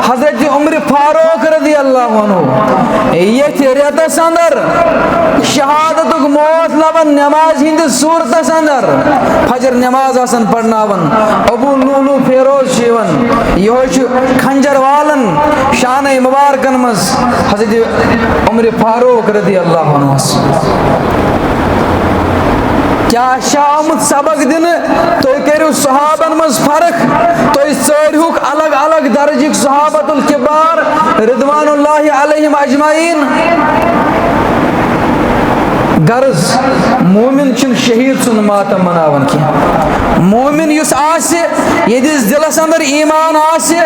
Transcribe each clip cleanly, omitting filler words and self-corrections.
हजरत उमर फारूक रज़ी अल्लाह अन्हु ये रेतस अंदर शहादत मौत लबन नमाज हिंद सूरतस अंदर फजर नमाज आसन पढ़नावन अबू लूलू फेरोज शिवन यह खंजर वालन शान मुबारकन मज हजरत उमर फारूक रज़ी अल्लाह अन्हु क्या शामुत सबक दिन तो करो सहाबन मज फर्क तो सारुक अलग अलग दर्जिक सहाबतुल किबार रिदवानुल्लाहि अलैहिम अजमाइन गर्ज मोमिन शहीद सुन मातम मनावन की मोमिन युस आसे यदिस दिलस अंदर ईमान आसे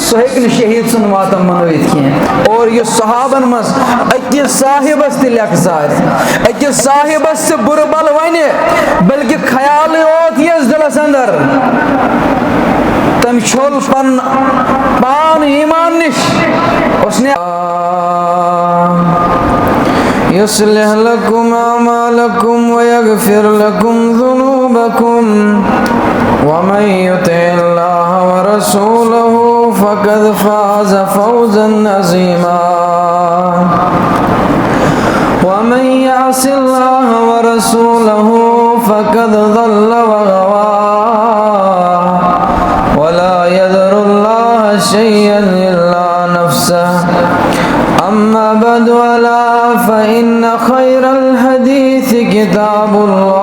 सो हेकन शहीद सुन मातम मनवित की और ये सहाबन मस अकिस साहिबस ते लेखसार अकिस साहिबस से बुरबल वने बल्कि ख्याल ओत यस दिलस अंदर तम छोल पान ईमान निश उसने युस्लिह लकुम अमालकुम व यगफिर लकुम ज़ुनूबकुम व मन युतिल्लाह व रसूलहु फ़क़द फ़ाज़ फ़ौज़न अज़ीमा व मन यअसिल्लाह व रसूलहु फ़क़द ज़ल्ल व गवा व ला यज़ुरुल्लाह शय्अन इल्ला नफ़्सह अम्मा बद वला फ़इन्न खैरल हदीस किताबुल्लाह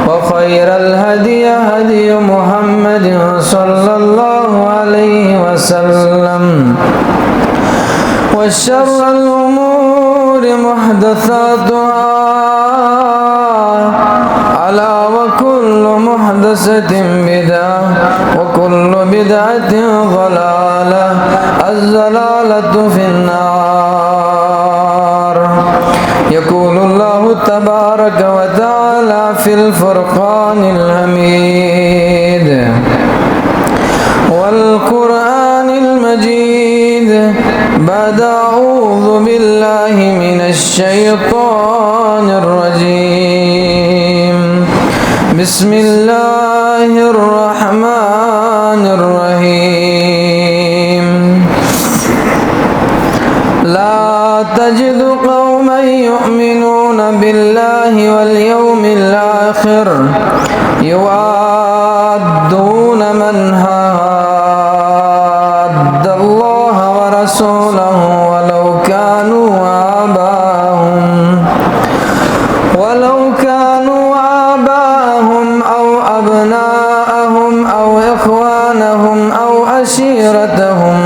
व खैरल हदी हदी मुहम्मद सल्लल्लाहु अलैहि वसल्लम व शर्रल उमूर मुहदसातुहा अला व कुल्लु मुहदसतिन बिदअह व कुल्लु बिदअतिन ज़लालह अज़्ज़लालतु फिन्नार यक़ूलुल्लाहु तबारक व तआला फिल फ़ुरक़ानिल हमीद वल क़ुरआनिल मजीद बद अऊज़ु बिल्लाहि मिनश शैतानिर रजीम बिस्मिल्लाहिर रहमानिर रहीम ला तजिदु क़ौमन युमिनूना बिल्लाहि वल यौमिल आखिर युवाद्दूना मन हाद्दल्लाह व रसूलहु वलौ कानू आबाहुम औ अबनाअहुम औ इख़वानहुम औ अशीरतहुम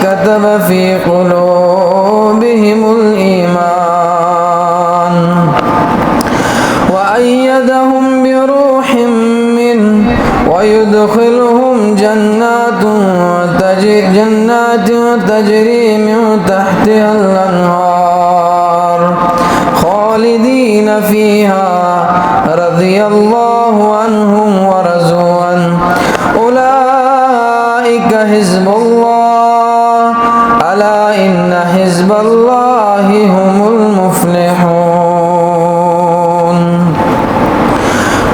कतब फी क़ुलूबिहिमुल ईमान व अय्यदहुम बिरूहिम मिन्हु व युदखिलुहुम जन्नातिन तजरी मिन तहतिहल अन्हार खालिदीन फीहा रज़ियल्लाहु अन्हुम व रज़ू अन्हु उलाइका हिज़्बुल्लाह अला इन्ना हिज़्बल्लाहि हुमुल मुफ़्लिहून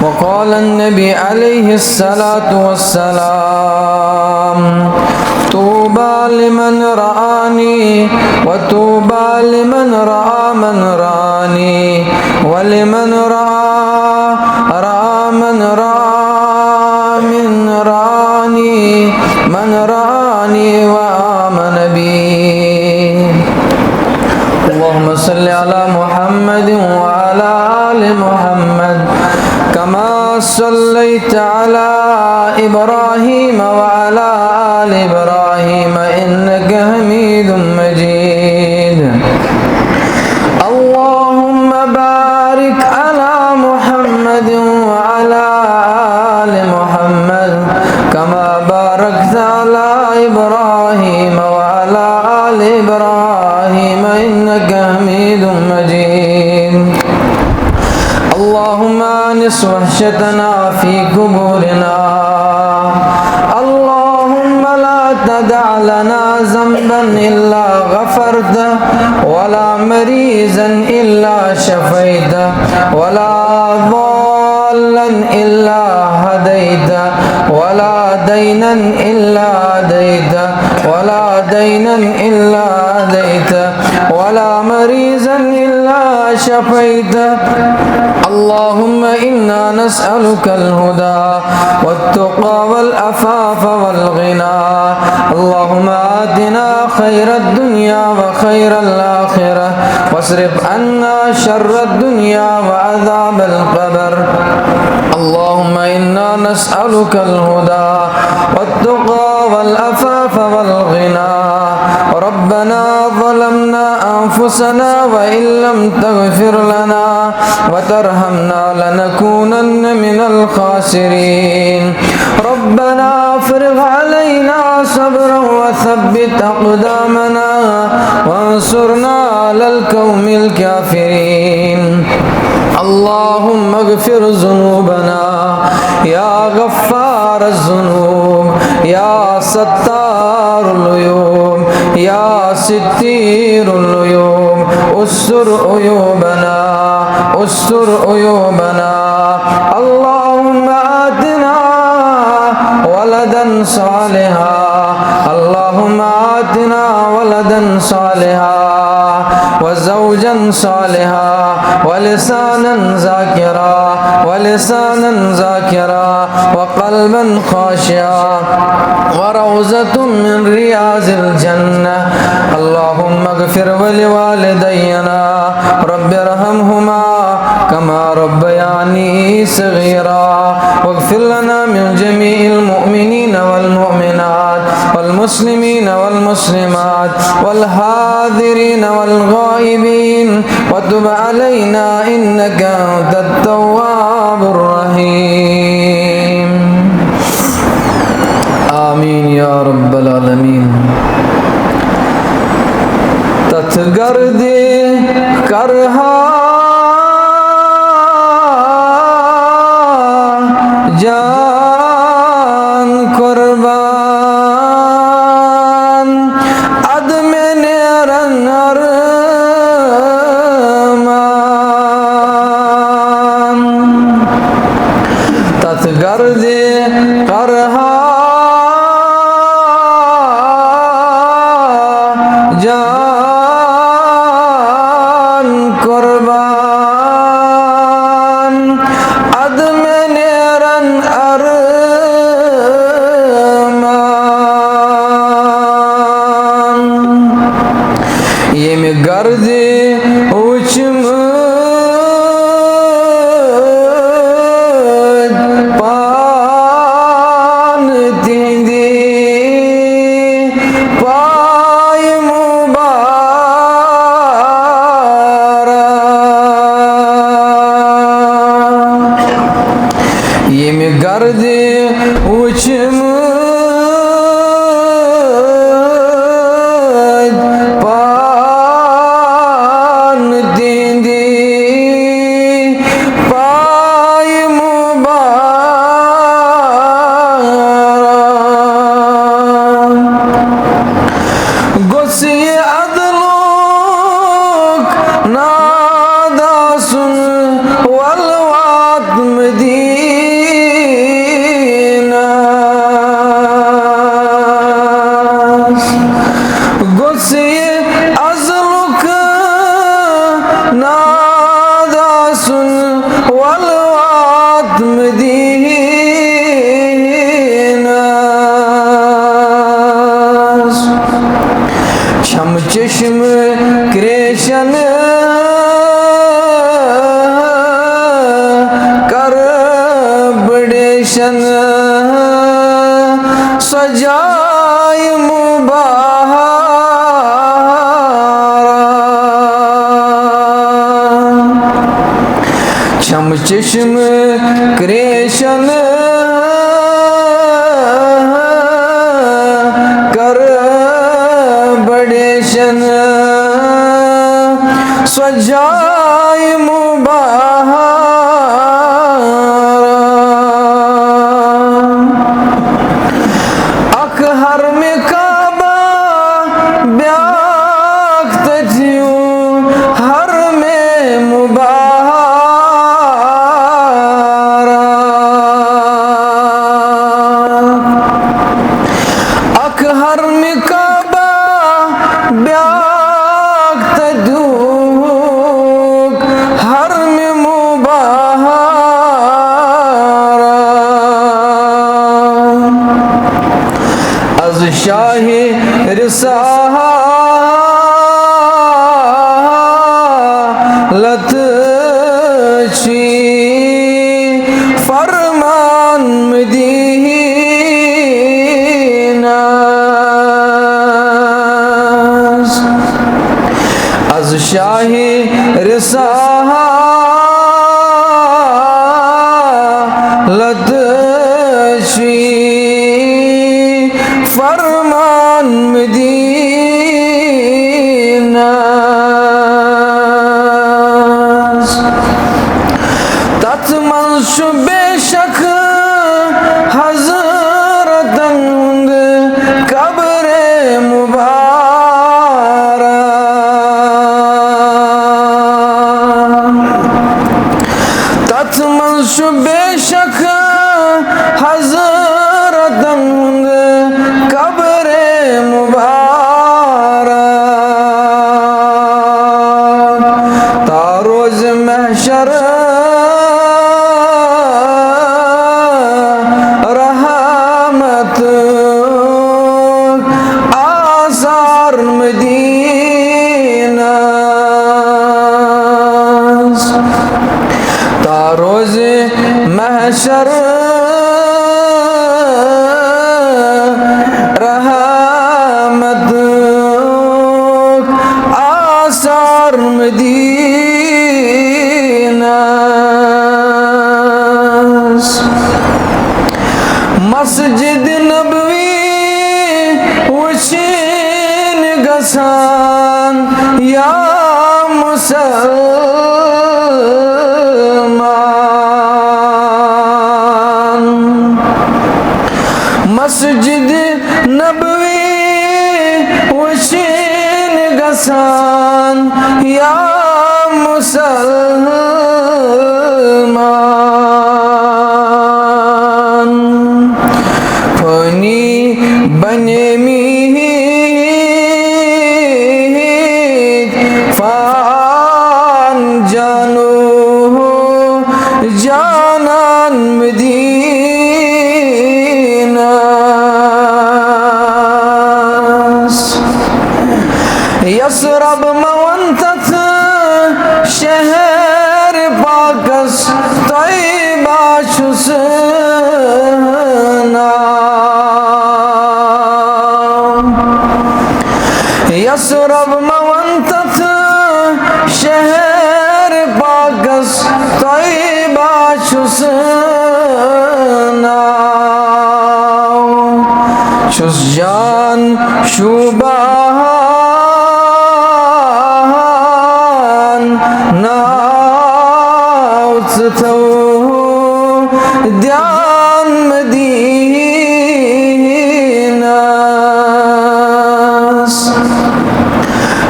वक़ाल अन्नबी अलैहिस्सलातु वस्सलाम तूबा लिमन रआनी व तूबा लिमन रआ मन रानी व लिमन रआ मन रआ मिन रानी मन रानी व आमन बी अल्लाहुम्मा सल्लि अला मुहम्मद व अला आलि मुहम्मद कमा सल्लैता अला इब्राहीम व अला आलि इब्राहीम इन्नका हमीदुम मजीद अल्लाहुम्मा बारिक अला मुहम्मद व अला आलि मुहम्मद कमा बारकता अला इब्राहीम व अला आलि इब्राहीम इन्नका हमीदुम मजीद अल्लाहुम्मा अनिस वहशतना फी कुबूरिना अल्लाहुम्मा ला तदअ लना ज़ंबन इल्ला गफ़रतह वला मरीज़न इल्ला शफ़ैतह वला ضالًا इल्ला हदैतह ولا دينا إلا أديته ولا دينا إلا أديته ولا مريضا إلا شفيته اللهم إنا نسألك الهدى والتقى والعفاف والغنى اللهم آتنا خير الدنيا وخير الآخرة واصرف عنا شر الدنيا وعذاب القبر اللهم إنا نسألك الهدى والتقى والعفاف والغنى ربنا ظلمنا أنفسنا وإن لم تغفر لنا وترحمنا لنكونن من الخاسرين ربنا افرغ علينا صبرا وثبت أقدامنا وانصرنا على القوم الكافرين اللهم اغفر ذنوبنا يا غفار الذنوب يا ستار العيوب يا ستير العيوب استر عيوبنا استر عيوبنا اللهم آتنا ولدا صالحا اللهم آتنا ولدا صالحا وزوجا صالحا ولسانا ذاكرا وقلبا خاشعا وروضة من رياض الجنة اللهم اغفر ولوالدينا رب ارحمهما كما ربياني صغيرا واغفر لنا من جميع المؤمنين والمؤمنات والمسلمين والمسلمات والحاضرين والغائبين وتب علينا إنك أنت التواب الرحيم آمين يا رب العالمين तथगर्द करहा जान कुर्बान अदम निरंगर मान तथगर्द करहा जान कुर्बान अदम निरन अरमान ये में गर्द उचम पान तिंदी ये में गर्द उचम पान तिंदी पाय मुबारक गुस्से अदलोक नादा सुन वलवात मदीना गुस्से अजलुक नादा सुन वलवात मदीना शम चश्म क्रेशन कर बड़ेशन सजाय मुबारक शम चश्म क्रेशन कर बड़ेशन सजाय मुबारक अक हर में काबा ब्याख तजियो हर में मुबारक az şahi risalat çi farman Medinas az şahi risalat çi farman Medinas tat manşu beşak hazratan kabre mübarek tat manşu beşak hazratan kabre mübarek taroz mahşer rahmet azar Medinas taroz mahşer rahmet azar Medinas Masjid-i Nebvi uçin gasan ya Müslüman Masjid-i Nebvi uçin gasan ya Müslüman Fani banemid fan janu janan Medinas yasrab mawantat şehir pakas tayba çusna yasrab mawantat şehir pakas tayba çusna çus can şuban nautztu dyan Medinas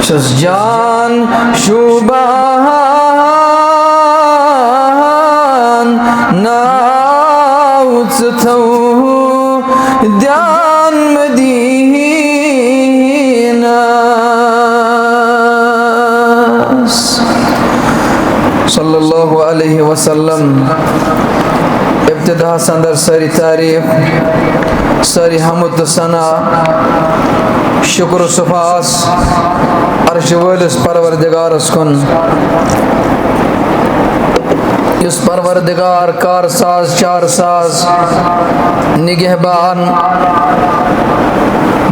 çus can şuban nautztu dyan Medinas sallallahu aleyhi ve sellem ibtida sandar sari tarif sari hamd sana şükür sufas arş völis parvardigaras kun yus parvardigar kar saz char saz nigehban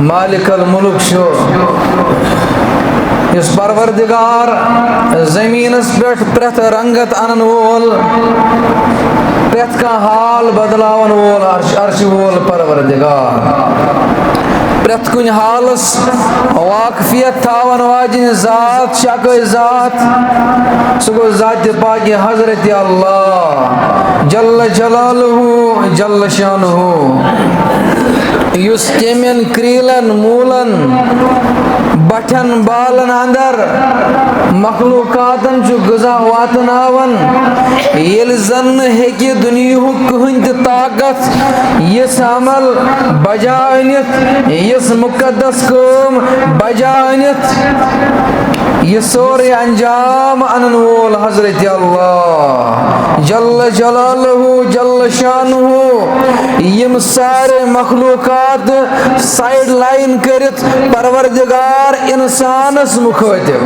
malik al muluk shu yus parvardigar zaminas pet pret rangat anan wol pret ka hal badlawan wol arsh wol parvardigar pret kun halas waqfiyat thawan wajin zat shakoy zat sugo zat paki hazrat Allah jalla jalaluhu jalla shanuhu yus kemen krilan mulan पठन बालन अंदर मखलूकातन गजा वातनावन L जन हेकि दुनिया कहन ताकत yes अमल बजा Anit yes मुकद्दस कम बजा अनित यह सोरे अंजाम अनन वोल हजरत अल्लाह जल्ल जलालहु जल्ल शानुहु यम सारे मखलूकात साइड लाइन करित परवरदिगार इंसानस मुखातिब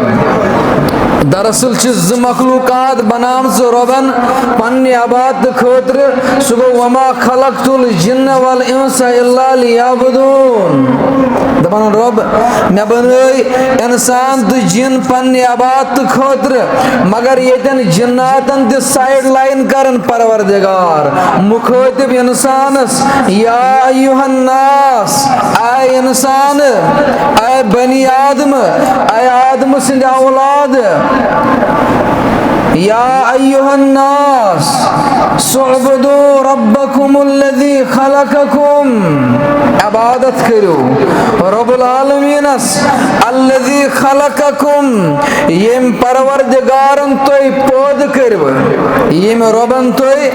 दरअसल ज मखलूकात बनाम रबन पन्ने आबाद खतर सह गो वमा खलकतुल जिन्न वल इंसा इल्ला लियाबुदून दपन रब मे बनई इंसान तो जिन पन्ने आबाद खतर मगर येतन जिन्नातन त साइड लाइन करन परवरदिगार मुखातिब इंसानस या अय्युहन नास आय इंसान आय बनी आदम आय आदम सिंद औलाद या अय्युहन नास सुअबुदू रब्बकुमुल्लज़ी खलककुम इबादत करो रब्बुल आलमीनस अल्लज़ी खलककुम यम परवरदिगारन तोय पौद करव यम रबन तोय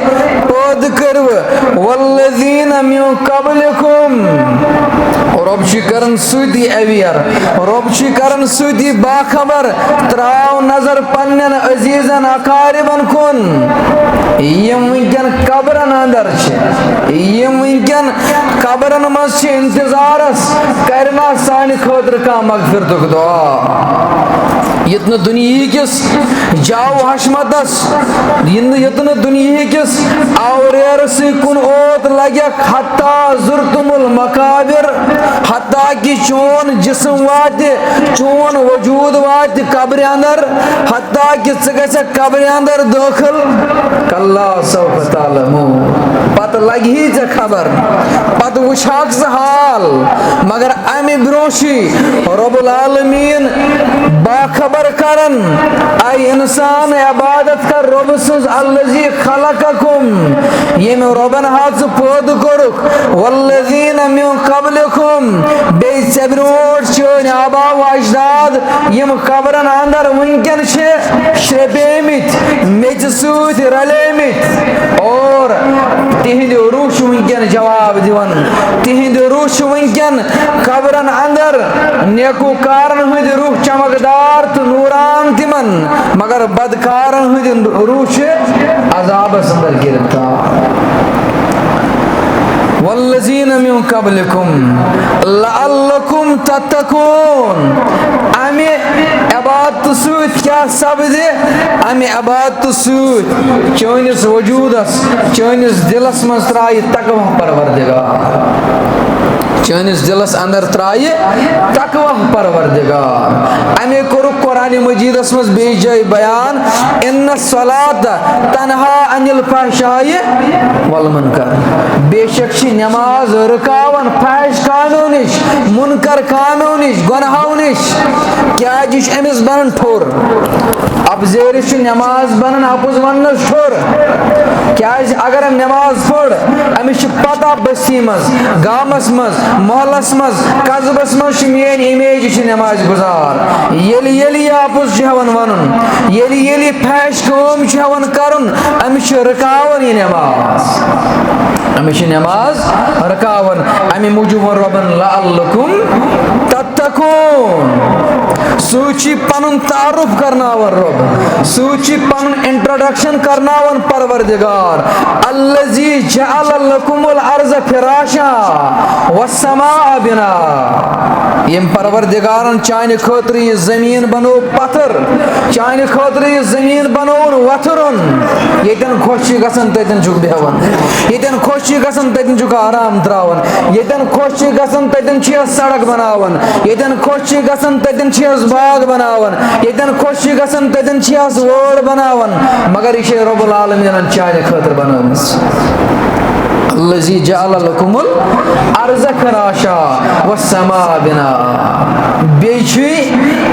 पौद करव वल्लज़ीना मिन क़ब्लिकुम रब करन सुदी अवियर रब करन सुदी बाखबर त्राव नजर पन्न अजीजन अकारिबन कुन यम वनकन कब्रन अंदर यम वनकन कब्रन मज इंतजारस करना सानि खतर का मगफिरतुक दुआ यतन दुनिया किस जाओ हशमतस यतन दुनिया किस आवरेर से कुन ओत लगे हत्ता जुर्तुमुल मकाबिर हत्ता कि चोन जिस्म वात चोन वजूद वात कब्र अंदर हत्ता कि ग कब्र अंदर दाखिल कल्ला सौफ तालमून पत लगी ज खबर पत वुछाक ज हाल मगर अमे ब्रोशी रब्बुल आलमीन बाखबर करन आय इंसान इबादत कर रब सज अल्लज़ी खलककुम यम रबन हाथ पौद कोरुक वल्लज़ीना मिन क़ब्लिकुम बे सबरोट चोन आबा व अजदाद यम कब्रन अंदर वनकन श्रेबेमित मेज सूत रलेमित और तिहिंद रूह वनकन जवाब दिवन तिहिंद रूह वनकन कब्रन अंदर नेकुकारन हंद रूह चमकदार तो नूरान तिमन मगर बदकारन हंद रूह अजाबस अंदर गिरफ्तार वल्लज़ीना मिन क़ब्लिकुम लअल्लकुम तत्तकून अमे इबादत सूत क्या सपद अमे इबादत सूत चोनिस वजूदस चोनिस दिलस मज त्राय तकवा परवरदिगार चोनिस दिलस अंदर त्राय तकवा परवरदिगार अमे कोरु कुरान मजीदस मज बेजय बयान इन्न सलात तनहा अनिल फहशाय वल मुनकर बेशक नमाज रुकावन फहश कामों निश मुनकर कामों निश गुनाहों निश क्या जिस अमिस बनन ठोर अब जेरिश नमाज बनन अपुज वन ठोर क्या अगर नमाज पढ़ अमिस पता बस्ती मज गामस मज मोहल्लस मज कस्बस मज मेन इमेज नमाज गुजार ये अपुज हेवन वन ये फहश काम हेवन करन अमिस रुकावन यह नमाज अमिस नमाज रुकावन अमे मूजूब रबन लअल्लकुम तत्तकून सूची पनुन तारुफ करनावन रब सूची पनुन इंट्रोडक्शन करनावन परवरदिगार अल्लज़ी जअल लकुमुल अर्ज़ फिराशा वस्समाअ बिना यम परवरदिगारन चाने खतर यह जमीन बनो पत्थर चाने खतर यह जमीन बनो वथरुन येतन खुश गसन ततन जुक बेहवन येतन खुश गसन ततन जुक आराम त्रावन येतन खुश गसन ततन छियस सड़क बनावन येतन खुश गसन ततन छियस बाग बनावन येतन खुश गसन ततन छियस वोड बनावन मगर यह रब्बुल आलमीन चाने खतर बनावस अल्लज़ी जअल लकुमुल अर्ज़ फिराशा वस्समाअ बिना बेछी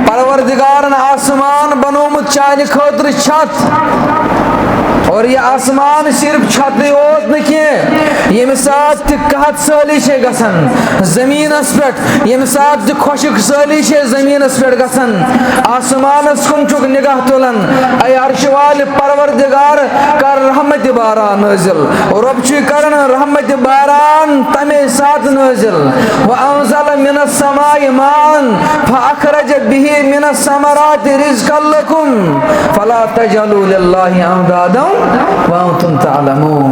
परवरदिगारन आसमान बनोमुत चाने खतर छत और ये आसमान सिर्फ छत योत न ये सात कहत साली गसन जमीनस पे ये सात खुशक साली जमीनस पे गसन आसमानस कुन चुक निगाह तुलन ऐ अर्श वाल परवरदिगार कर रहमत बारान नाजिल रब करन रहमत बारान तमे सात नाजिल व अंजल मिनस समाई मान फअखरज बिही मिनस समरात रिज़्क़न लकुम फला तजलू लिल्लाहि अंदादन व अंतुम तअलमून।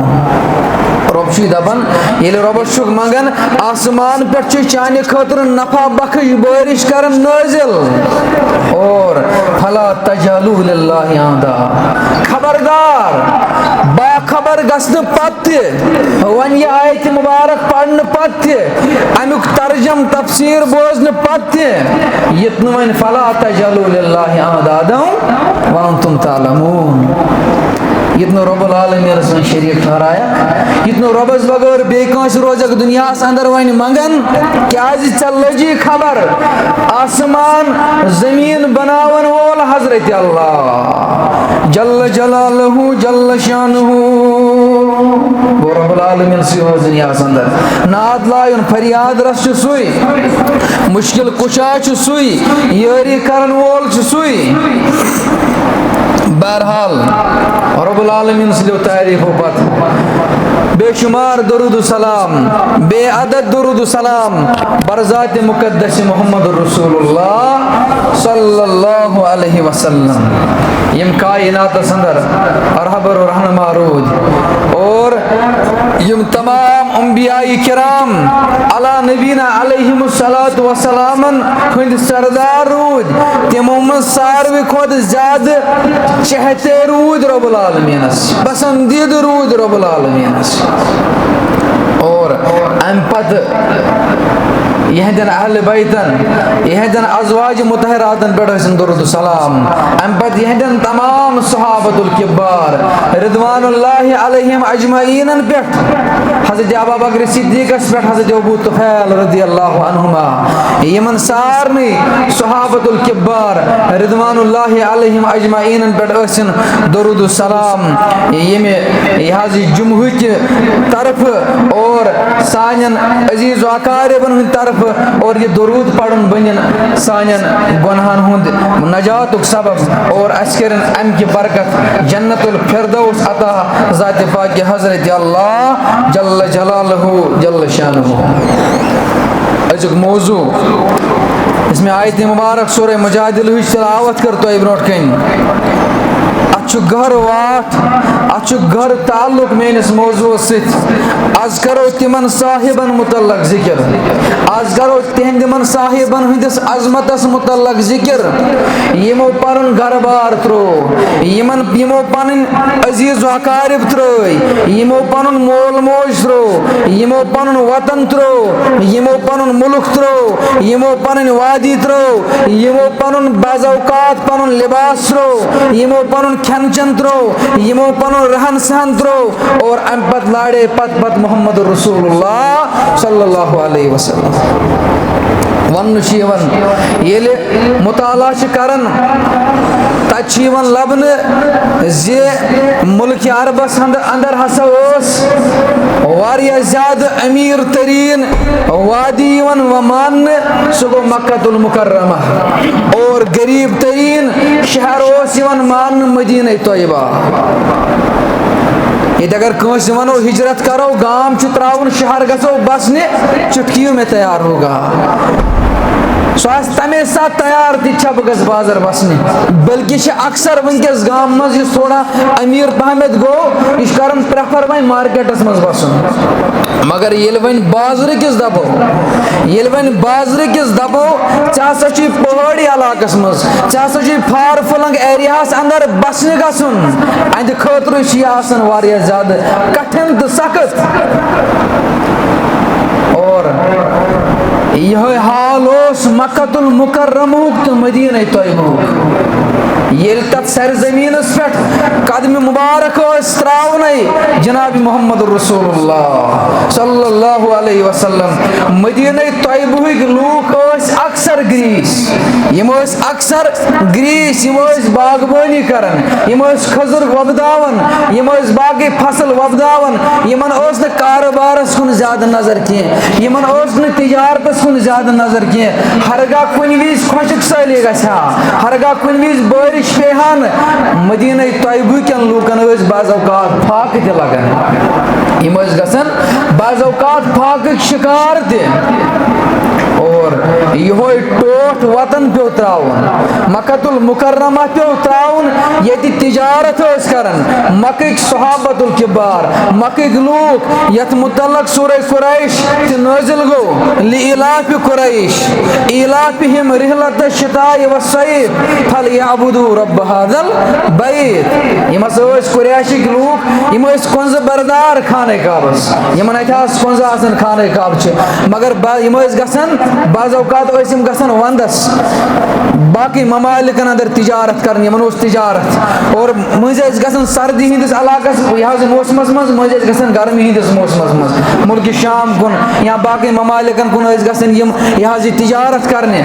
रब दपान ये रबस मंगन आसमान पे चाने खतर नफा बख्श बारिश कर नाजिल और फला तजलू लिल्लाहि अंदाद खबरदार बाखबर गसन पत्ते वन ये आयत मुबारक पढ़न पत्ते अमुक तर्जम तफसीर बोजन पत्ते यतन वन फला तजलू लिल्लाहि अंदादन व अंतुम तअलमून। यतनो रब्बुल आलमीन सन शरीक ठहराया यतनो रब्बस बगैर बेकांस रोजक दुनिया अंदर वन मंगन क्या लजी खबर आसमान जमीन बनावन वोल हजरत अल्लाह जल्ल जलालहू जल्ल शानहू वो रब्बुल आलमीन सी दुनिया अंदर नाद लायुन फरियाद रस सुई मुश्किल कुशा सुई यारी करन वोल सुई। बहरहाल रब्बुल आलमीन से तारीफ पत बेशुमार दरूद सलाम बेअदद दरूद सलाम बरज़ात मुक़द्दस मोहम्मद रसूलुल्लाह सल्लल्लाहु अलैहि वसल्लम यम कायनात अंदर रहबर रहनुमा रूद और यम तमाम अंबियाई किराम अला नबीना अलैहिमुस्सलातु वस्सलामन हंद सरदार रूद तिमो मन सारवी खोद ज्याद चहते रूद रब्बुल आलमीन पसंदीद रूद रब्बुल आलमीन और अम पत यहदन अहल बैतन यहदन अज़वाज मुतहरातन पे दरूद सलाम अम पत यहदन तमाम सहाबतुल किबार रिदवानुल्लाहि अलैहिम अजमईन पे हज़रत अबू बकर सिद्दीक़स पे हज़रत अबू तुफ़ैल रज़ियल्लाहु अन्हुमा यमन सारनी सहाबतुल किबार रिदवानुल्लाहि अलैहिम अजमईन पे दरूद सलाम यमे यहाज़ी जुम्हु की तरफ और सानन अजीज अकारिबन हंद तरफ और ये दरूद पढ़न बन सानन गुनहन हुंद नजातुक सबब और अस्करन अम की बरकत जन्नतुल फिरदौस अता ज़ात पाक हज़रत अल्लाह जल्ल जलालहू जल्ल शानहू। अजुक मौजू इसमें आयत मुबारक सूरह मुजादिल हुई तिलावत कर तो ब्रोट कन अचु घर वाट अचु घर ताल्लुक मेनिस मौजू आज करो तिमन साहिबन मुतल्लक जिक्र आज करो तिहंदिमन साहिबन हंदिस अजमतस मुतल्लक जिक्र यमो पन घर बार त्रो यमो पन अजीज अकारिब त्रोय यमो पन मोल मोज त्रो यमो पन वतन त्रो यमो पन मुल्क त्रो यमो पन वादी त्रो यमो पन बाज़ौकात पन लिबास त्रो यमो पन खन चन त्रो यमो पन रहन सहन त्रो और अम पत लाड़े पत पत मोहम्मद रसूलुल्लाह सल्लल्लाहु अलैहि वसल्लम वन ये मुताला करन तवन लबन जे मुल्क अरबस अंदर हसा ज्यादा अमीर तरीन वादी व मान सह गो मक्कतुल मुकर्रमा और गरीब तरीन शहर मान मदीना तैयबा ये अगर कंस वनो हिजरत करो गांव त्रावन शहर गो बसने चुटकियों में तैयार होगा सो तमे साथ तैयार तब गस बाजार बसने बल्कि अक्सर वनकस गांव मज थोड़ा अमीर पहमत गो यह कर प्रेफर वन मार्केटस मज बसन मगर ये वन बाजार किस दबो चा पहाड़ी इलाकस मज चा फार फलंग एरियास अंदर बसने गसन अंद खतर ज्यादा कठिन तो सख्त और यह हाल हो मक्कतुल मुकर्रमुक तो मदीना तैयबुक येल तत सरजमीनस पे कदम मुबारक त्रावने जनाब मोहम्मद रसूलुल्लाह सल्लल्लाहु अलैहि वसल्लम मदीना तैयबुक लूक अक्सर ग्रीस यम अक्सर ग्रीस यम बागबानी करन यम खजुर वबदावन यम बाकी फसल वबदावन यमन कारोबारस कुन ज्यादा नजर कह यमन तिजारतस कुन ज्यादा नजर कह हरगा कुन विज खुशक सैली गसा हरगा कुन विज बारिश पेहान मदीना तैयबुकन लूकन बाज़ औकात फाक ते लगन यम गसन बाज़ औकात फाक शिकार ते और यो टोट वतन पे त्रावन मक्कतुल मुकर्रमा पे त्रावन ये तिजारत करन मक्क सहाबतुल किबार मक्क लूक यत मुतल्लक सूरह कुरैश नाज़िल गो लिइलाफ कुरैश इलाफिहिम रिहलत शिताए व सैफ फलयअबुदू रब्ब हाज़ल बैत यम कुरैशिक लूक यम कुंज बरदार खाने काबस यमन अत कुंज आसन खाने काब मगर यम गसन बाज़ औकात गसन वंदस बाकी ममालिकन अंदर तिजारत कर यमन तिजारत और मज गसन सर्दी हंदिस इलाकस यह मौसमस मज मज गसन गर्मी हंदिस मौसमस मज मुल्क शाम कुन या बाकी ममालिकन कुन गसन यह तिजारत करने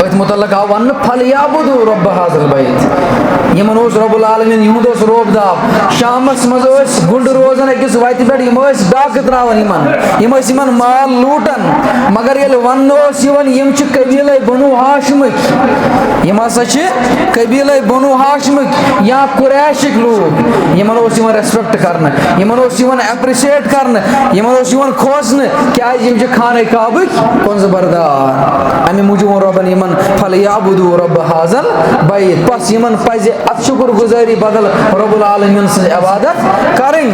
अत मुतल्लक आव वन फलयअबुदू रब्ब हाज़ल बैत यमन रब्बुल आलमीन युहद रोबदाब शामस मज गुंड रोजन अकिस वत पे डाक त्रावन यमन माल लूटन मगर ये वन यम कबील बनु हाशिमिक यम हसा कबील बनु हाशिमिक या कुरैशिक लूक यमन रेस्पेक्ट करने यमन एप्रिशिएट करने यमन खोसने क्या खाने काबुक कुंज बरदार अमे मूजूब रबन यमन फलयअबुदू रब्ब हाज़ल बैत बस यमन पज़ अत शुक्र गुजारी बदल रब्बुल आलमीन सज इबादत करें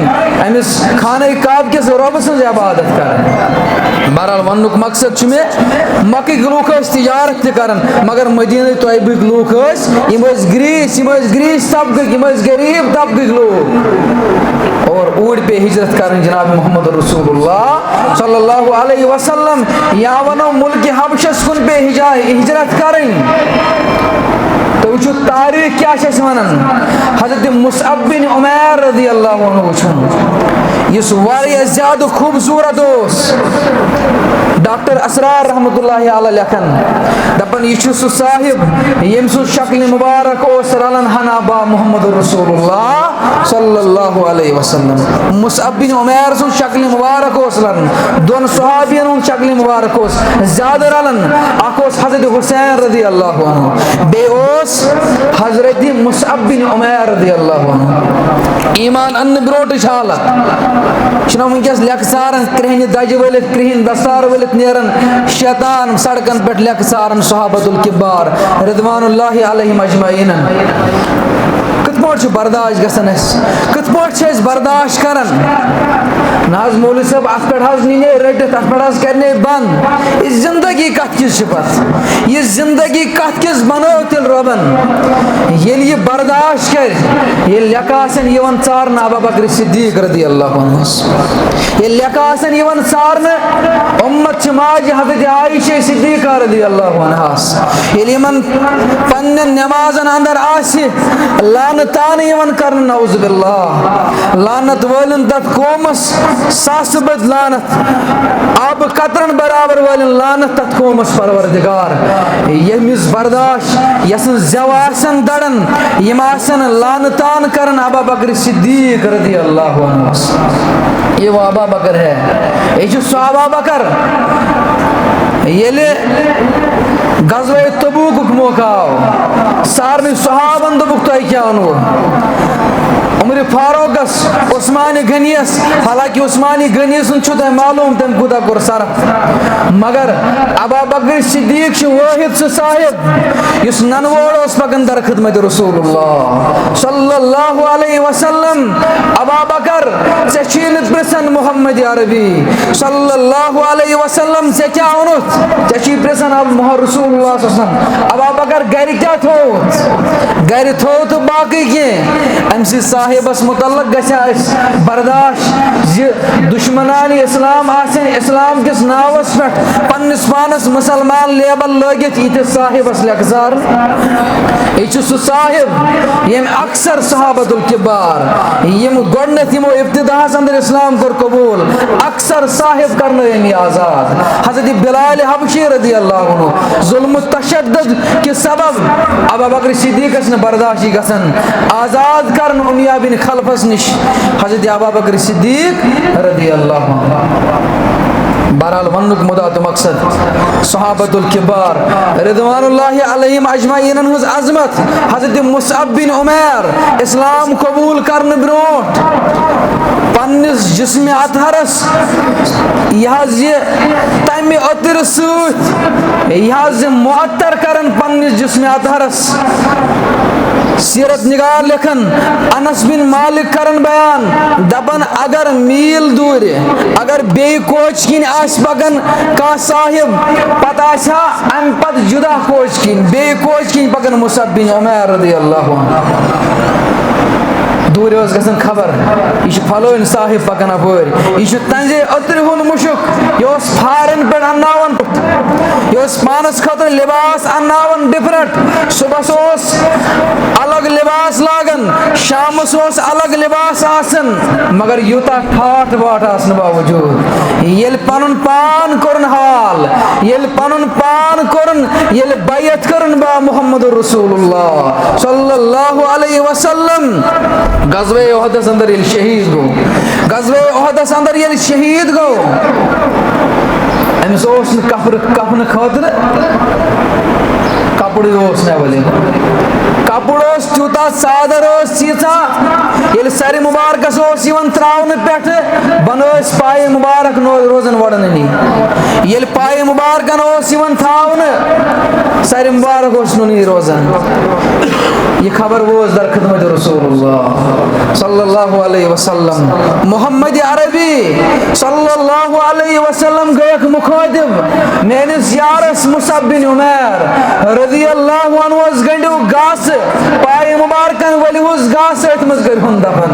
अमिस खाने काब किस रब सज इबादत करें बहरहाल वनुक मकसद में मक्क लूक तिजारत करन मगर मदीना तैयबुक लूक ग्रीस तबक गरीब तबक लूक और ऊड़ पे हिजरत कर जनाब मोहम्मद रसूलुल्लाह सल्लल्लाहु अलैहि वसल्लम या वनो मुल्क हबशस कुन पे हिजरत करें तो वो तारीख क्या वन हजरत मुसअब बिन उमैर रज़ियल्लाहु अन्हु इस वारिया ज़्यादा खूबसूरत डॉक्टर असरार रहमतुल्लाहि अलैह लेखन दपन यह सह साहिब यम सु शक्ल मुबारक रलन हनाबा मोहम्मद रसूलुल्लाह सल्लल्लाहु अलैहि वसल्लम मुसअब बिन उमैर सु शक्ल मुबारक रलन दोन सहाबियन उन शक्ल मुबारक ज्यादा रलन अख हजरत हुसैन रज़ियल्लाहु अन्हु बे हजरत मुसअब बिन उमैर रज़ियल्लाहु अन्हु ईमान अन्न ब्रोट हालत वनकस लेख सारन कृहन दज वलित कृहन दस्तार वलित नेरन शैतान सड़कन पे लेख सारन सहाबतुल किबार रिदवानुल्लाहि अलैहिम अजमईन कत पाट बर्दाश्त गसन कत पाट बर्दाश्त करन नाज मौलवी साहब अत पे नीने रटित अत पे करने बंद यह जिंदगी कत किस पत यह जिंदगी कत किस बनो तिल रबन ये बर्दाश्त कर ये लेखासन यवन चारन अबू बकर सिद्दीक रज़ियल्लाहु अन्हु ये लेखासन यवन चारन उम्मत माज हजरत आयशा सिद्दीका रज़ियल्लाहु अन्हास ये यमन पन्न नमाजन अंदर आसि लानतान यवन करन नऊज़ बिल्लाह लानत वलन तत कौमस सासबद लानत अब कतरन बराबर वाले लानत तत कौमस परवरदिगार यमिस बर्दाश्त यसन जवासन दड़न यमासन लानतान करन अबू बकर सिद्दीक रज़ियल्लाहु अन्हु ये वो अबू बकर है ये जो अबू बकर ये गज़वे तबूक मौका सारन सहाबन दोपुक तुह क्या उमर फारूकस उस्मान गनीस हालांकि उस्मान गनीस तुह मालूम तम कूता कोर सरफ मगर अबू बकर सिद्दीक वाहिद सह साहिब इस ननवोड़ पकन दर खिदमत रसूलुल्लाह सल्लल्लाहु अलैहि वसल्लम अबू बकर चे प्रसन मोहम्मद अरबी सल्लल्लाहु अलैहि वसल्लम से क्या वनुत चे प्रसन अब रसूलुल्लाह सल्लल्लाहु अलैहि वसल्लम अबू बकर गर क्या थोत गर थो तो बाकी कह अम साहिबस मुतल्लक गस बर्दाश्त दुश्मनान इस्लाम इस्लाम किस नावस पे पन्निस पानस मुसलमान लेबल लगित यिस साहिबस लेक्जार यह सह साहिब यम अक्सर सहाबतुल किबार यम गोडनथ यमो इब्तिदाहस अंदर इस्लाम कोर कबूल अक्सर साहिब करने यम आजाद हजरत बिलाल हबशी रदियल्लाहु अन्हु जुल्म तशद्दुद के सबब अबू बकर सिद्दीकस न बर्दाश्त गसन आजाद करन उमैया बिन खलफस निश हजरत अबू बकर सिद्दीक रदियल्लाहु अन्हु बहरहाल वनुक मुदा तो मकसद सहाबतुल किबार रिदवानुल्लाहि अलैहिम अजमाइन हुज अजमत हजरत मुसअब बिन उमैर इस्लाम कबूल करन ब्रोट पन्निस जिस्म अतहरस तमि अतर सह मुअत्तर करन पन्निस जिस्म अतहरस सीरत निगार लिखन अनस बिन मालिक करन बयान दपन अगर मील दूर अगर बे कोच किन आस पकन का साहिब पता अम पत जुदा कोच किन बे कोच किन पकन मुसअब बिन उमैर रदियल्लाहु अन्हु दूर गसन खबर यह फलोन साहिब पकन अपर यह तंजे अतर हुन मुशुक यह फारन पे अन्नावन यह पानस खतर लिबास अन्नावन डिफरेंट सुबह अलग लिबास लागन शामस अलग लिबास आसन मगर यूता ठाठ बाट आसन बावजूद ये पन पान कोरन हाल ये पन पान कोरन ये बैत करन बा मुहम्मद रसूलुल्लाह सल्लल्लाहु अलैहि वसल्लम गज़वे उहद अंदर ये शहीद गो गज़वे उहद अंदर ये शहीद गो अमिस कफन खतर कपड़ अवेलेबल कपड़ तूता सादर चीचा ये सर मुबारकस त्रावन पे बन पाए मुबारक रोजन वड़नी ये पाए मुबारकन थावन सर मुबारक नुनी रोजन ये खबर वोज दर खिदमत रसूलुल्लाह सल्लल्लाहु अलैहि वसल्लम मोहम्मद अरबी सल्लल्लाहु अलैहि वसल्लम गयक मुखातिब मेनिस यारस मुसअब बिन उमैर रदियल्लाहु अन्हु गंडो गास पाए मुबारकन वली गास मज कर दफन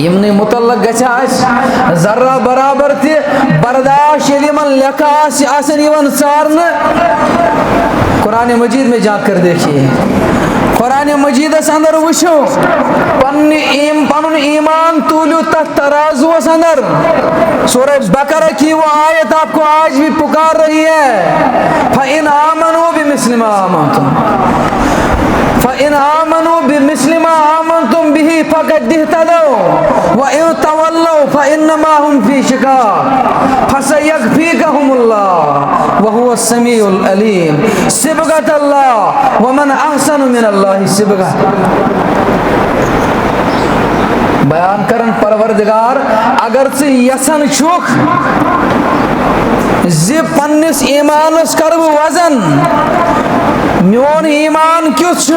यमन मुतल्लक गछ जर्रा बराबर ते बर्दाश्त यमन लेखा आसन सारन कुरान मजीद में जाकर देखिए कुरान मजीद अंदर वुशो पन ईमान तूलू तथ तराजुस अंदर सूरह बकरा की वो आयत आपको आज भी पुकार रही है फ़इन आमनू बिमिस्लि मा आमनतुम फ़इन आमनू बिमिस्लि मा आमनतुम बिही फ़क़द इह्तदौ व इन तवल्लौ फ़इन्नमा हुम फ़ी शिक़ाक़ फसयकफ़ीकहुमुल्लाह व हुवस समीउल अलीम सिबगतल्लाह व मन अहसनु मिनल्लाहि सिबगह बयान करन परवरदिगार अगर से यसन छुख जि पन्निस ईमानस कर वजन मोन ईमान क्युछ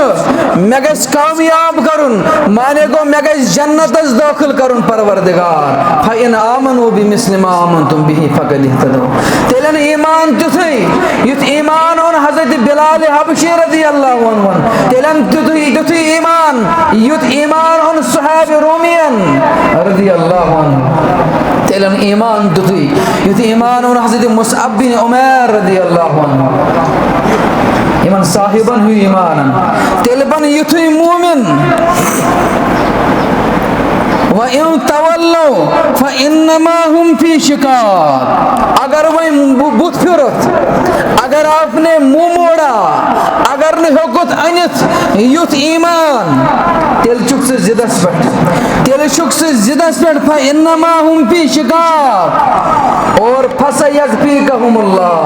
मे गस कामयाब करुन माने गो मे गस जन्नतस दाखिल करुन परवरदिगार फ़इन आमनू बिमिस्लि मा आमनतुम बिही फ़क़द इह्तदौ तेलन ईमान तुथै युत ईमान ओन हजरत बिलाल हबशी रदियल्लाहु अन्हु तेलन तुथै ईमान युत ईमान ओन सुहाब रोमियन रदियल्लाहु अन्हु तेलन ईमान तुथै युत ईमान ओन हजरत मुसअब बिन उमैर रदियल्लाहु अन्हु इमन साहिबन हुई ईमानन तेलबन युथुई मोमिन व इन तवल्लौ फ़इन्नमा हुम फ़ी शिक़ाक़ अगर वह बुत फिरत अगर आपने मुंह मोड़ा अगर न होकुत अनित युथ ईमान तेल चुक से जिदस पे फ़इन्नमा हुम फ़ी शिक़ाक़ और फसयकफ़ीकहुमुल्लाह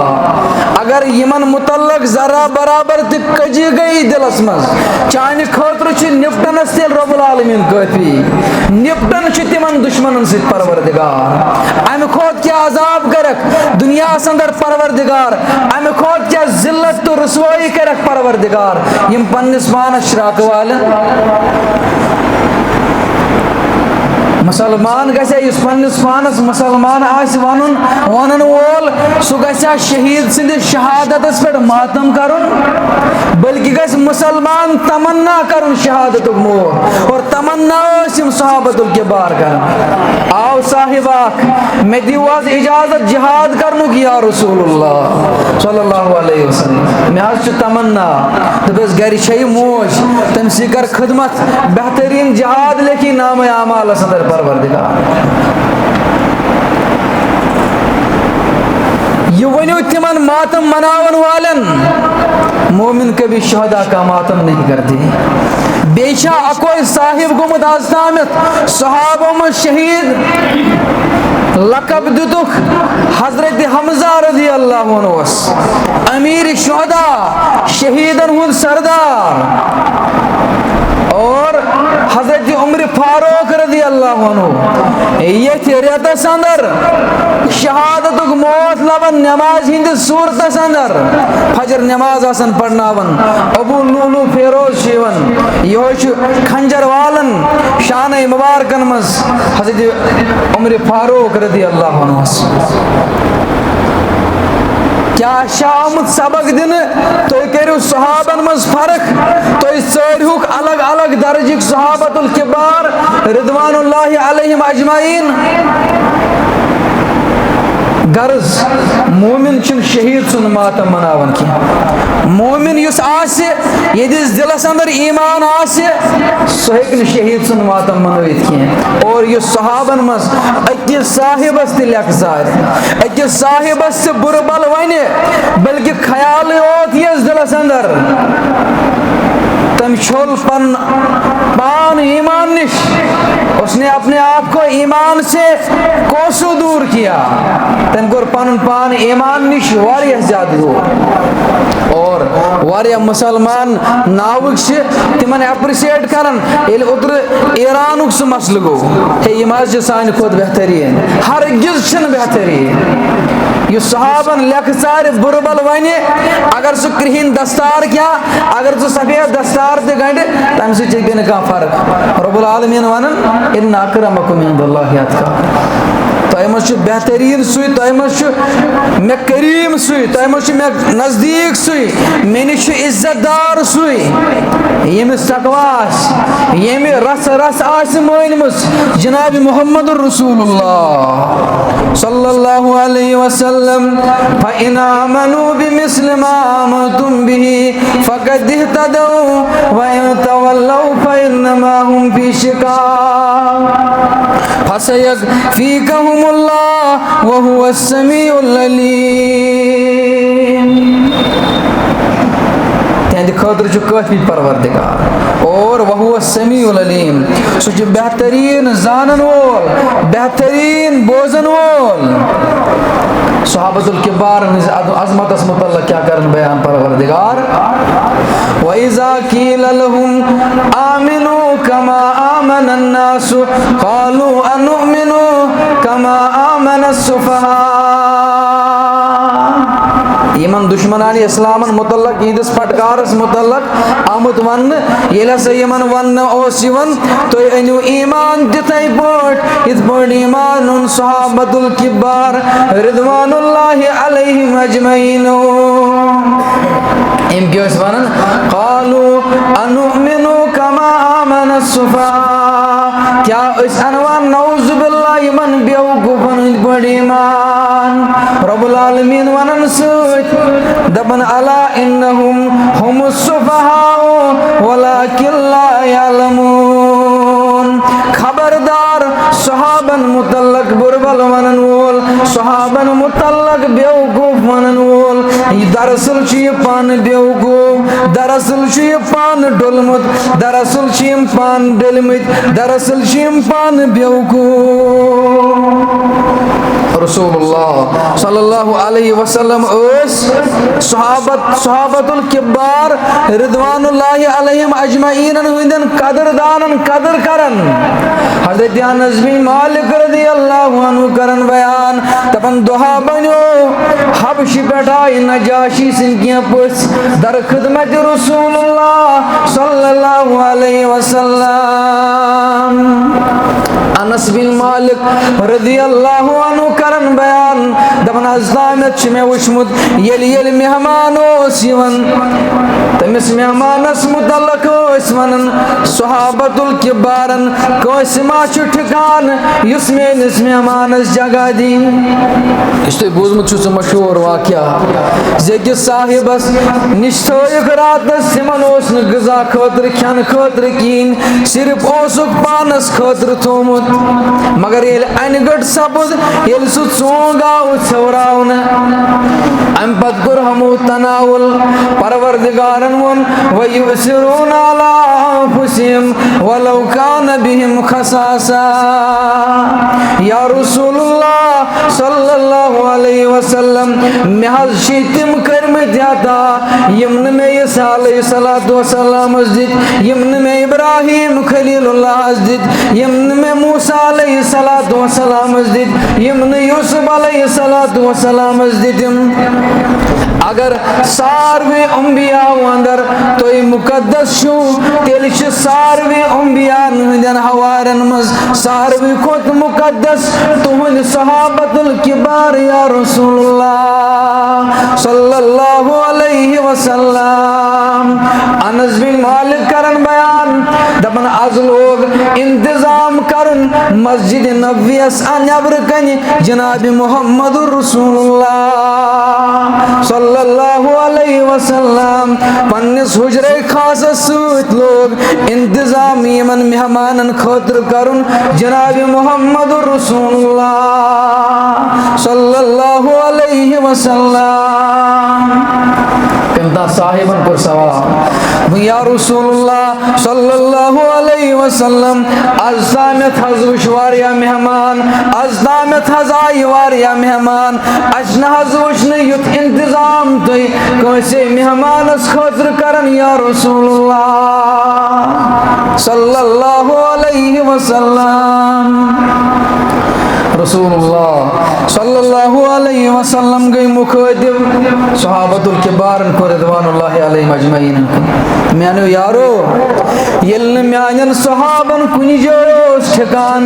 अगर यमन मुतल्लक जरा बराबर ते कजी गई दिलस मज चाने खतर छ निपटनस तेल रब्बुल आलमीन काफी निपटन छ तिमन दुश्मनन से परवरदिगार अम खोत क्या अजाब करक दुनिया अंदर परवरदिगार अम खोत क्या जिल्लत तो रसवाई करक परवरदिगार यम पन्निस पानस श्राक वाले मुसलमान गसे इस पन्निस पानस मुसलमान आस वनन वोल सह गया शहीद सिंद शहादत पे मातम कर, बल्कि गस मुसलमान तमन्ना कर शहादत मौत, और तमन्ना सहाबतुल किबार कर। आओ साहिबा मे दिव आज इजाजत जिहाद करनुक या रसूलुल्लाह सल्लल्लाहु अलैहि वसल्लम, मे आज तमन्ना दस गर मोज तम सी कर खिदमत बेहतरीन जिहाद लेखी नाम आमाल सदर परवरदिगार। ये वनो तिमन मातम मनावन वालन, मोमिन कभी शहदा का मातम नहीं करते। बेशा अकोई साहिब गुमत आज तामित सहाबों में शहीद लकब दुतुक हजरत हमजा रज़ी अल्लाहु अन्हु, अमीर शुहदा शहीदन हुन सरदार, और हजरत उमर फारूक रज़ी अल्लाहु अन्हु ये रेतस अंदर शहादत मौत लबन नमाज हिंद सूरतस अंदर फजर नमाज आसन पढ़नावन। अबू लूलू फेरोज शिवन यह खंजर वालन शान मुबारकन मज हजरत उमर फारूक रज़ी अल्लाहु अन्हु। क्या शामुत सबक दिन तो करू सहाबन मज फर्क, तो सरुक अलग अलग दर्जिक सहाबतुल किबार रिदवानुल्लाहि अलैहिम अजमाइन। गर्ज मोमिन शहीद सुन मातम मनावन की, मोमिन युस आसे यदिस दिलस अंदर ईमान आसे सह हेक शहीद सुन मातम मनवित की। और यह सहाबन मज अकिस साहिबस तखसार, अकिस साहिबस से बुरबल वन, बल्कि ख्याल ओत यस दिलस अंदर तम छोल पान ईमान निश, उसने अपने आप को ईमान से कोसों दूर किया, तम को पान ईमान निश वारिया ज्यादा दूर। और वारिया मुसलमान नावुक से तिमन एप्रिशिएट करन ये उधर ईरानुक से मसल गो हे ये मस्जिद सान खुद बेहतरीन हर गिज बेहतरीन। यह सहाबन लेख सारे बुरबल वन, अगर सह क्रिहिन दस्तार क्या, अगर सह सफेद दस्तार ते गंड तम सह कह फर्क। रब्बुल आलमीन वन इन्ना अक्रमकुम इंदल्लाहि अत्काकुम, तह बेहतरीन सुई, तह मे करीम सुई, तह मे नजदीक सुई, मे निश इज्जतदार सुई यमिस तकवास यमि रस रस आस मोनमुस जनाब मुहम्मद रसूलुल्लाह सल्लल्लाहु अलैहि वसल्लम। फइन आमनु बिमिस्लि मा आमनतुम बिही फक़द इह्तदौ व इन तवल्लौ फइन्नमा हुम फी शिकाक फसयकफीकहुमुल्लाह व हुवस समीउल अलीम। तेहंद खतर काफी परवरदिगार और वहुव समीउल अलीम, सह बेहतरीन जानन वोल, बेहतरीन बोजन वोल। सहाबतुल किबार अजमतस मुतल्लक क्या करन बयान परवरदिगार। वइज़ा क़ील लहुम आमिनू कमा आमनन नास क़ालू अनुमिनु कमा आमनस सुफ़हा। यमन दुश्मनान इस्लामन मुतल्लक ईदस फटकारस मुतल्लक आमुत वन ये यमन वन तो अनु ईमान तिथै पट इत पट ईमान उन सहाबतुल किबार रिदवानुल्लाहि अलैहिम अजमईन। इम क्या वन क़ालू अनुमिनु कमा आमनस सुफ़हा, क्या इस अनवान नऊज़ बिल्लाह यमन बेवकूफन इत पट ईमान। रब्बुल आलमीन वनन दबन अला इन्नहुम हुमुस सुफ़हाउ वलाकिन ला यअलमून। खबरदार सहाबन मुतल्लक बुरबल वनन वोल, सहाबन मुतल्लक बेवकूफ वनन वोल, दरअसल ये पान बेवकूफ, दरअसल ये पान डुलमुत, दरअसल ये पान डुलमित, दरअसल ये पान बेवकूफ। रसूलुल्लाह सल्लल्लाहु अलैहि वसल्लम सहाबतुल किबार रिदवानुल्लाहि अलैहिम अजमईन हुंदन कदरदानन कदर करन। हजरत अनस बिन मालिक रज़ियल्लाहु अन्हु करन बयान तपन दुहा बनो हबश पेटाई नजाशी सिन किया पुस दर खिदमत रसूलुल्लाह सल्लल्लाहु अलैहि वसल्लम। अनस बिन मालिक रदियल्लाहु अन्हु करन बयान दपन अज़दामत मे वुचमुत येल मेहमान ओस यिवन तमिस मेहमानस मुतल्लक ओस वनन सहाबतुल किबारन कस मा छु ठिकान युस मेनिस मेहमानस जगह दी। इस तो बोझमुत छु मशहूर वाक़या ज़ेकिस साहिबस निश थयक रातस तिमन ओस न ग़िज़ा खतर खन खतर कीन सिर्फ ओसुक पानस खतर थोमुत मगर ये अनगढ़ सपद ये सोंग आव छवरावन अम पत कुर हमू तनावुल परवरदिगारन वन वयुसिरून अला अनफुसिहिम वलौ कान बिहिम खसासा। या रसूलुल्लाह सल्लल्लाहु अलैहि वसल्लम मे हज तिम करमत अता यमन मे ईसा अलैहिस्सलातु वस्सलाम दित यमन मे इब्राहिम खलीलुल्लाह दित यमन मे मूसा अलैहिस्सलातु वस्सलाम दित यमन यूसुफ अलैहिस्सलातु वस्सलाम दितम। अगर सारवे अंबिया अंदर तो मुकद्दस छु तेल सारवे अंबिया हंदन हवारन मज सारवे खोत मुकद्दस तुहद सहाबतुल किबार या रसूलुल्लाह सल्लल्लाहु अलैहि वसल्लम। अनस बिन मालिक करन बयान दपन आज लोग इंतजाम करन मस्जिद नबवियस अनबर कन जनाब मुहम्मद रसूलुल्लाह सल्लल्लाहु अलैहि वसल्लम पन्निस हुजरे खास सूत लोग इंतजाम यमन मेहमानन खतर करन जनाब मुहम्मद रसूलुल्लाह सल्लल्लाहु अलैहि वसल्लम। पिंता साहिबन पर सवाल या रसूलुल्लाह सल्लल्लाहु अलैहि वसल्लम अज़दामत हज वारिया मेहमान अज़दामत हज आई वारिया मेहमान अजन हज वुचन युत इंतजाम तुई कैसे मेहमानस खतर करन या रसूलुल्लाह सल्लल्लाहु अलैहि वसल्लम। रसूलुल्लाह सल्लल्लाहु अलैहि वसल्लम गई मुखातिब सहाबतुल किबारन को रिदवानुल्लाहि अलैहिम अजमईन मैंने यारो यल्न म्यानन सहाबन कुनि जोस ठिकान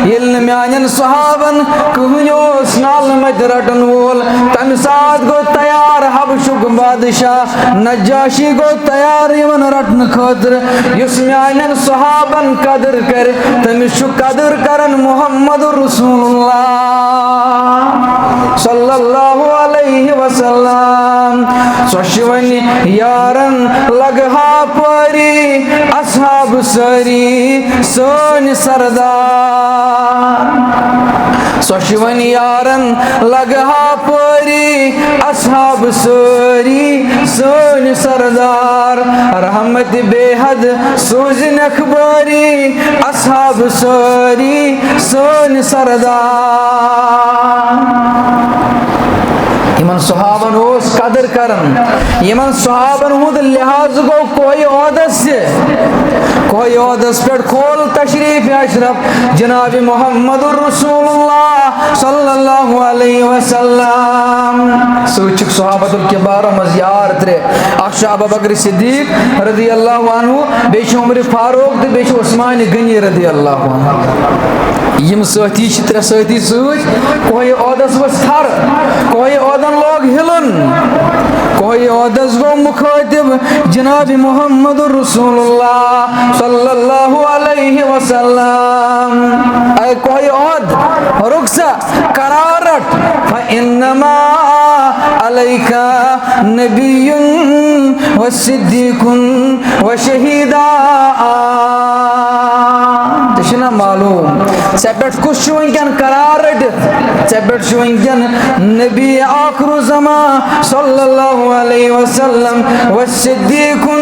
यल्न म्यानन सहाबन कुहनोस नाल मत रटन वोल तम साथ गो तैयार हबशुक बादशाह नजाशी गो तैयार यमन रटन खतर युस म्यानन सहाबन कदर कर तमिस छु कदर करन मुहम्मद रसूलुल्लाह सल्लल्लाहु अलैहि वसल्लम। सोशवनी यारन लगहा परी असहाब सरी सोन सरदार सोशवनी यारन लगहा परी असहाब सरी सोन सरदार रहमत बेहद सूजन अखबारी असहाब सरी सोन सरदार। यमन सहाबन ओस कदर करन यमन सहाबन हुद लिहाज गो कोई ओदस पे खोल तशरीफ अशरफ जनाब मुहम्मद रसूलुल्लाह सल्लल्लाहु अलैहि वसल्लम। सूचक सहाबतुल किबार मज यार त्रे अक्ष अबू बकर सिद्दीक रदियल्लाहु अन्हु बेश उमर फारूक ते बेश उस्मान गनी रदियल्लाहु अन्हु यम साथी त्रे साथी सूच कोई ओदस वस थर कोई ओदन लोग हिलन कोई ओदस गो मुखातिब जनाब मुहम्मद रसूलुल्लाह सल्लल्लाहु अलैहि वसल्लम। ऐ कोई ओद रुखसा करारत फइन्नमा अलैका नबियुन व सिद्दीकुन व शहीदा तशना मालूम सेपेट कुछ वंकन करार सेपेट वंकन नबी आखिर ज़मा सल्लल्लाहु अलैहि वसल्लम व सिद्दीकुन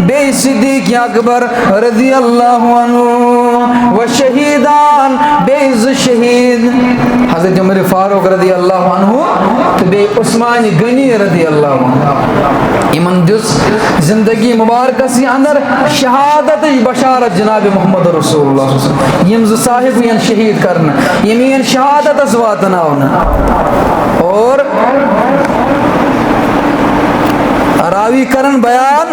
बे सिद्दीक अकबर रज़ियल्लाहु अन्हु व शहीदान बे शहीद हज़रत उमर फारूक रज़ियल्लाहु अन्हु तो बे उस्मान गनी रज़ियल्लाहु अन्हु इमन दिस जिंदगी मुबारक सी अंदर शहादत बशारत जनाब मोहम्मद रसूलुल्लाह यम साहिब यन शहीद करना यमीन शहादत वातना और रावी करन बयान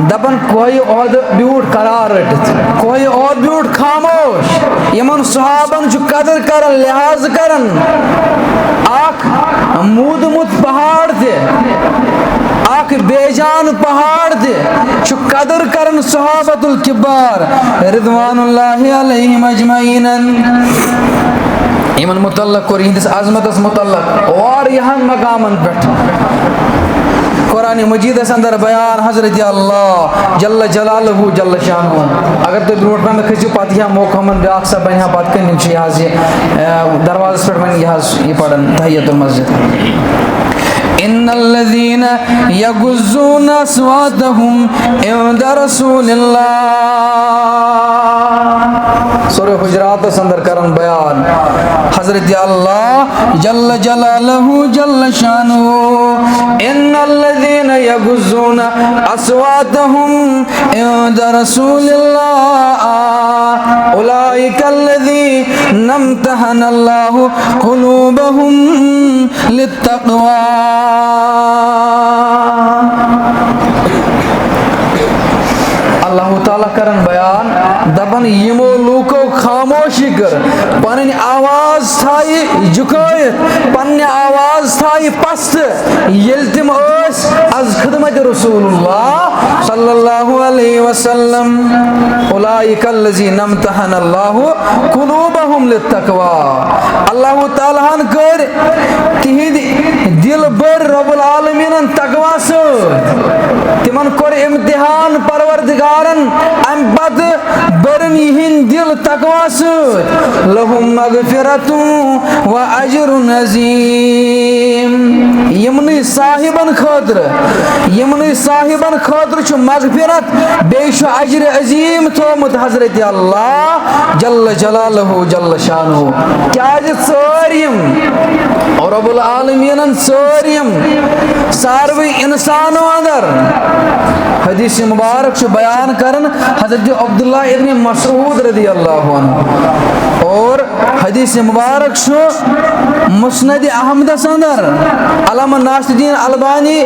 दपन कोई ओद ब्यूट करार रटित कोई ओद ब्यूट खामोश यमन सहाबन जो कदर करन लिहाज करन आख मूदमुत पहाड़ थे आख बेजान पहाड़ थे जो कदर करन सहाबतुल किबार रिदवानुल्लाहि अलैहिम अजमईन इमन मुतल्लक और हिंदिस आजमतस मुतल्लक और यहाँ मकामन पेट कुरान मजीद अंदर बयान हजरत अल्लाह जल्ल जलालहु जल्ल शानुहु अगर तो ब्रोट में खिचू पत यह मौका मन ब्याख सब बन पत कन यह दरवाज़ पे वन यह पढ़न तहियतुल मस्जिद इन्नल्लज़ीन यगुज़्ज़ून अस्वातहुम इंदा रसूलिल्लाह सूरह हुजरात अंदर करन बयान हजरत अल्लाह जल्ल जलालहु जल्ल शानुहु इन्नल्लज़ीन यगुज़्ज़ून अस्वातहुम इंदा रसूलिल्लाह उलाइकल्लज़ीना इम्तहनल्लाहु क़ुलूबहुम लित्तक़वा अल्लाह ताला करन बयान दपन यमो लूको खामोशी कर पन आवाज थाई झुकायत पन आवाज थाई पस्त येल तिम ओस अज खिदमत रसूलुल्लाह सल्लल्लाहु अलैहि वसल्लम उलाइकल्लज़ीना इम्तहनल्लाहु क़ुलूबहुम लित्तक़वा अल्लाह ताला हन कर तिहिद दिल बर रब्बुल आलमीन तकवा से तिमन कोर इम्तिहान परवरदिगारन अम पद बरन यहिंद दिल तकवा से लहुम मगफिरतु व अजरुन अजीम यमनी साहिबन खतर छु मगफिरत बेश अजर अजीम थोमुत हजरत अल्लाह जल्ल जलालहु जल्ल शानुहु क्या सारियम और रब्बुल आलमीन सारियम सारवी इंसानों अंदर हदीस मुबारक बयान करन हजरत अब्दुल्लाह इब्न मसऊद रदियल्लाहु अन्हु और हदीस मुबारक मुस्नद अहमद अंदर अल्लामा नासिरुद्दीन अलबानी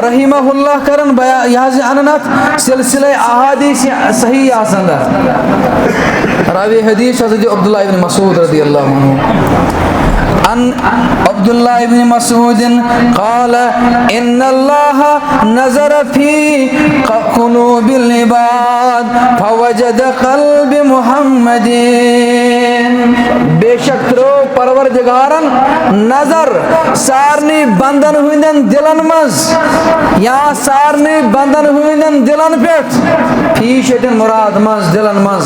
रहिमहुल्लाह करन यह अननत सिलसिला अहादीस सही अंदर रावी हदीस हजरत अब्दुल्लाह इब्न मसऊद रदियल्लाहु अन्हु अन अब्दुल्लाह इब्न मसऊद क़ाल इन्नल्लाह नज़र फी क़ुलूबिल इबाद फवजद क़ल्ब मुहम्मदिन बेशक त्रो परवरदिगारन नजर सारनी बंदन हुंदन दिलन मज या सारनी बंदन हुंदन दिलन पेट फी शेटन मुराद मज दिलन मज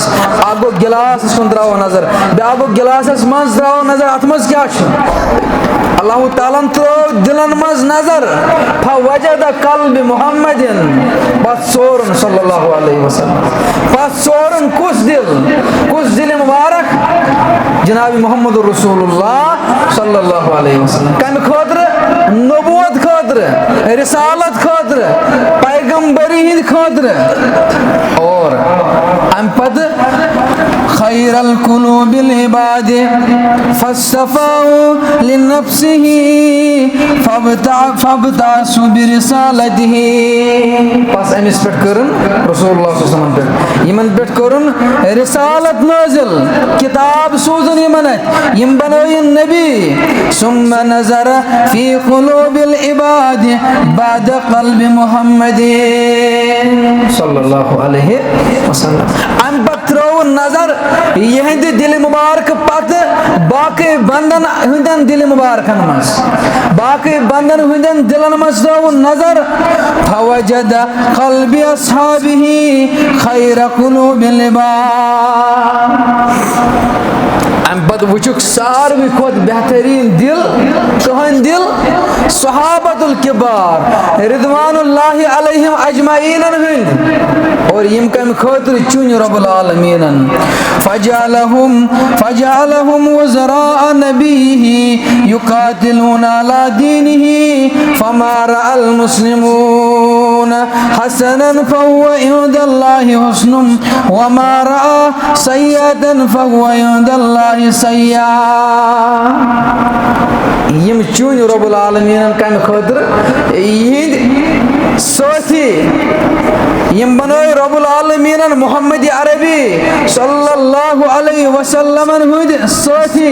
आगो गिलास सुन द्राव नजर बागो गिलास मज द्राव नजर अतमज क्या अल्लाह ताला तो दिलन मज नजर फवजद क़ल्ब मुहम्मदिन बस सोरन सल्लल्लाहु अलैहि वसल्लम बस सोरन कुछ दिल मुबारक जनाब मोहम्मद रसूलुल्लाह सल्लल्लाहु अलैहि वसल्लम कम खतर नबूवत खतर रिसालत खतर पैगंबरी हिंद खतर और अम पद खैरल कुलूबिल इबाद फस्तफाउ लिनफ्सिही फबतासु बिरिसालतिही पास अमिस पेट करन रसूलुल्लाह सल्लल्लाहु अलैहि वसल्लम पेट यमन पेट करन रिसालत नाजिल किताब सोजन यमन यम बनोयन नबी सुम्मा नजर फी कुलूबिल इबाद बाद क़ल्ब मुहम्मदिन सल्लल्लाहु अलैहि वसल्लम अम पत्रो नजर यहंद दिल मुबारक पत बाकी बंदन हुंदन दिल मुबारकन मस बाकी बंदन हुंदन दिलन मस दो नजर फवजद क़ल्बि अस्हाबिही खैर कुलूबिल इबाद अम पद वुचुक सारवी खोत बेहतरीन दिल कहन दिल सहाबतुल किबार रिदवानुल्लाहि अलैहिम अजमईन हुंद और यम कम खतर चुन रब्बुल आलमीन फजअलहुम वज़राअ नबीही युकातिलून अला दीनिही फमा रअल मुस्लिमून हसनन फहुव इंदल्लाहि हुस्नुन वमा रअ सय्यअतन फहुव इंदल्लाहि सय्या यम चुन रब्बुल आलमीन कम खतर यहिंद साथी यम बनोय रब्बुल आलमीन मुहम्मद अरबी सल्लल्लाहु अलैहि वसल्लम हुद साथी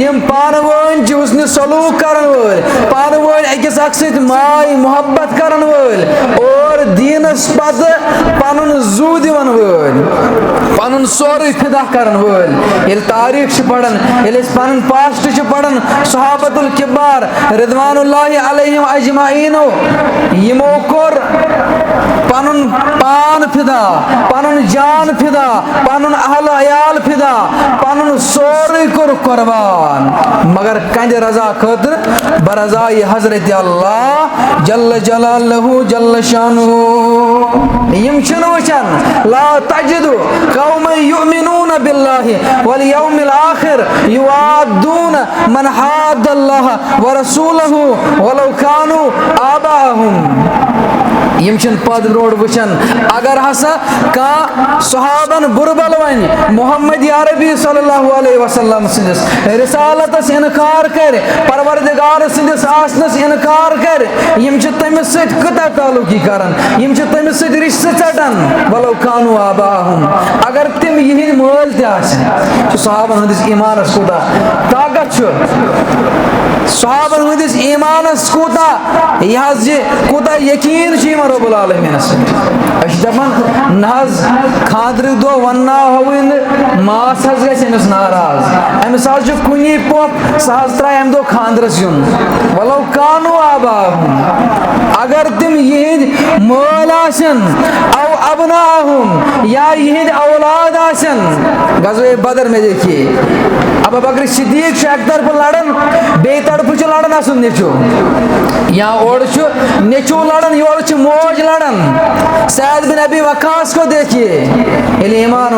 यम पानवन हुस्न सलूक करन वल पानवन अकिस अख सत माय मोहब्बत करन वल और दीनस पद पनुन जू दिवन वल पनुन सोरे फिदा करन वल ये तारीख पढ़न ये पन पास्ट पढ़न सहाबतुल किबार रिदवानुल्लाहि अलैहिम अजमाइन यमो कोर पनुन पान फिदा पनुन जान फिदा पनुन अहल अयाल फिदा पनुन सोरे कोर कुर्बान मगर कंद रजा खतर बरजा हजरत अल्लाह जल्ल जलालहु जल्ल शानुहु यम छन वचन ला तजिदु कौमन युमिनून बिल्लाहि वल यौमिल आखिर युआदून मन हादल्लाह व रसूलहु वलौ कानू आबाहुम यम छन पद ब्रोड वचन अगर हसा का सहाबन बुरबल वन मुहम्मद अरबी सल्लल्लाहु अलैहि वसल्लम सिंदस रिसालतस इनकार कर परवरदिगार सिंदस आसनस इनकार कर यम छ तमिस सत कता ताल्लुकी करन यम छ तमिस सत रिश्ते चटन वलौ कानू आबाहुम अगर तिम यहिन मोल ते आसन छ सहाबन हदिस ईमानस कोता ताकत छ सहाबन हदिस ईमानस कोता यहज कोता यकीन छ रब्बुल आलमीन दपान नज खादर दो वन्ना हवन मास गस नाराज अमिस कुनी पोप सह त्रा अम दो खादरस युन वलो कानू आबाहुम अगर तिम यहिंद मोल आसन औ अबनाहुम या यहिंद औलाद आसन गज़वे बदर में देखिए अबू बकर सिद्दीक एक तरफ लड़न बे तरफ लड़न आसन नेचो या ओर नेचो लड़न योर मौज लड़न सैद बिन अबी वक्कास को देखिए ईमान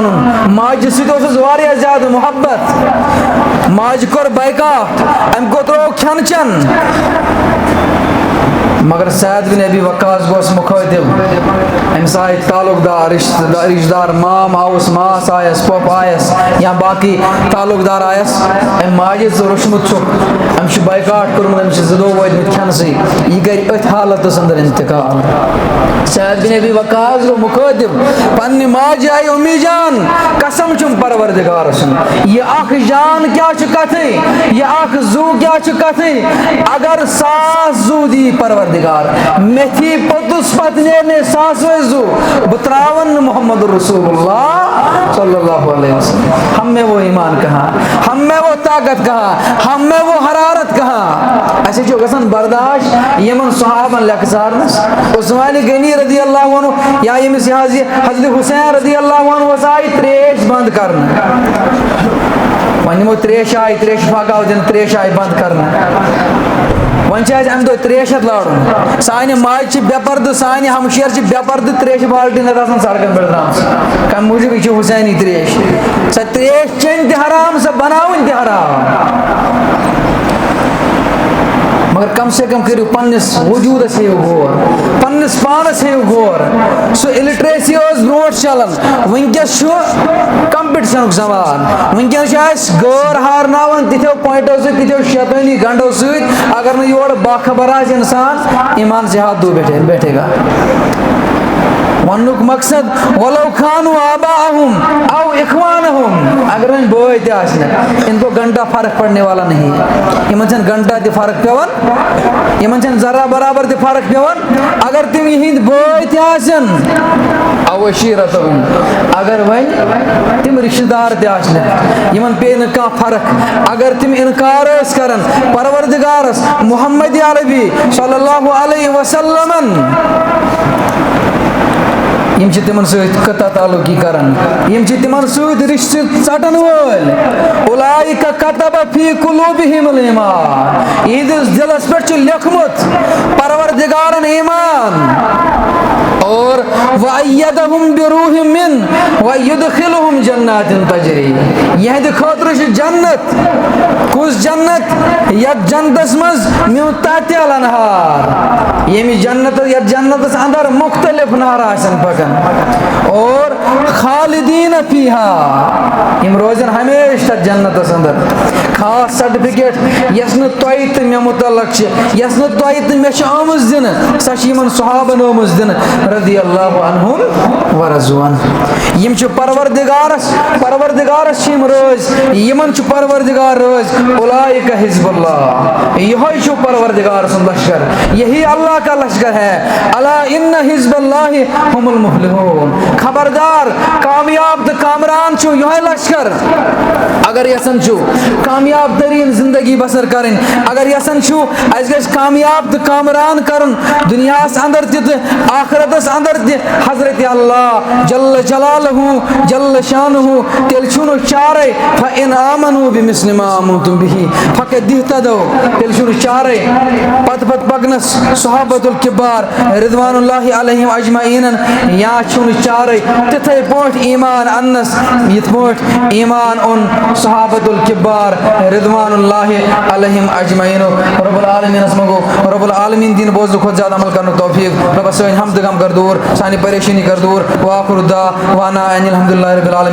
माज सवारिया ज्यादा मोहब्बत माज कोर बैकाट अम को त्रो खन चन मगर सैद बिन अबी वक्कास गोस मुखातिब अम साय ताल्लुकदार रिश्तेदार माम आउस मास आयस पप आयस या बाकी ताल्लुकदार आयस अम माजे रोशमुत अम बैकाट कर्मुत अम जदो वोत खनस यह कर अथ हालत अंदर इंतकाल सैद बिन अबी वक्कास गो मुखातिब पन्ने माजे आई उम्मी जान कसम चुम परवरदिगार सुन यह अख जान क्या कथे यह अख जू क्या कथे अगर सास जू दी परवर मेथी पतुस पत ने सासवे जू बतरावन मोहम्मद रसूलुल्लाह सल्लल्लाहु अलैहि वसल्लम हम में वो ईमान कहाँ हम में वो ताकत कहाँ हम में वो हरारत कहाँ ऐसे जो गसन बर्दाश्त यमन सहाबन लकसारनस उस्मान गनी रदी अल्लाह अन्हु या यमिस हाजी हजरत हुसैन रदी अल्लाह अन्हु वसाई त्रेश बंद करना वनिमो त्रेश आई त्रेश फाकाव दिन त्रेश आई बंद करना वन अम दो त्रेश लाड़न सानि माज बेपर्द सानि हमशेर बेपर्द त्रेश बाल्टीन सड़कन पे द्राम कम मूजूब यह हुसैनी त्रेश स त्रेश चेन तह हराम स बनावन तह हराम मगर कम से कम करू पन्निस वजूदस हेव गौर पन्निस पानस हेव गौर सो इलिटरेसी ब्रोट चलान वनकस कंपिटिशन जमान वनकस गौर हारनावन तिथो पॉइंटो तिथो शैतानी गंडो सत अगर न योर बाखबर आस इंसान ईमान से हाथ दो बैठेगा वनुक मकसद वलो खानु आबाहुम औ इखवानहुम अगर इन बोय ते इनको घंटा फर्क पड़ने वाला नहीं इन घंटा ते फर्क पेवन इन जरा बराबर ते फर्क पेवन अगर तुम यहिंद बोय ते आसन अवशीरतहुम अगर वह तुम रिश्तेदार ते आसन इन पे न का फर्क अगर तुम इनकार करन परवरदिगारस मुहम्मद अरबी सल्लल्लाहु अलैहि वसल्लम यम तिमन सता ताल्लुकी करन यम तिमन रिश्ते चटन वल उलाइका कतब फी कुलूबिहिमुल ईमान इदिस दिलस पे लिखमुत परवरदिगारन ईमान और वअय्यदहुम बिरूहिम मिन वयुदखिलुहुम जन्नातिन तजरी यह खतर जन्नत कुस जन्नत यत जन्नतस मज मिन तातिल अनहार यमी जन्नत या जन्नत अंदर मुख्तलिफ नारा पकन और खालिदीन फीहा यम रोजन हमेशा जन्नत अंदर खास सर्टिफिकेट यस न तोय तो मे मुतलक यस न तोय तो मे आमज दिन सा सहाबन आमज दिन रदियल्लाहु अन्हुम व रज़वान यम परवरदिगारस रोज यमन परवरदिगार रोज उलाइका हिज़्बुल्लाह यही परवरदिगार सुन लश्कर यही अल्लाह का लश्कर है अला इन्न हिज़्बुल्लाहि हुमुल मुफ्लिहून खबरदार कामयाब तो कामरान छु यही लश्कर अगर यसन छु कामयाब तरीन जिंदगी बसर करें अगर यसन छु अस गस कामयाब तो कामरान करन दुनियास अंदर त आखिरतस अंदर त हजरत अल्लाह जल्ल जलालहु जल्ल शानुहु तेल छुनु चारे फ इन आमनु बिमिस्लि मा आमनतुम बिही फकद दिहतदो तेल छुनु चारे पत पगनस सहाबतुल किबार रिदवानुल्लाहि अलैहिम अजमाइन या छुनु चारे तिथे पोट ईमान अन्नस यत पोट ईमान उन सहाबतुल किबार रिदवानुल्लाहि अलैहिम अजमाइन रब्बुल आलमीन असमगो रब्बुल आलमीन दिन बोझ खुद ज्यादा अमल करने तौफीक रब सैन हमद गम कर दूर सानी परेशानी कर दूर वाखुर दावाना अनिल हम्दुलिल्लाहि रब्बिल आलमीन।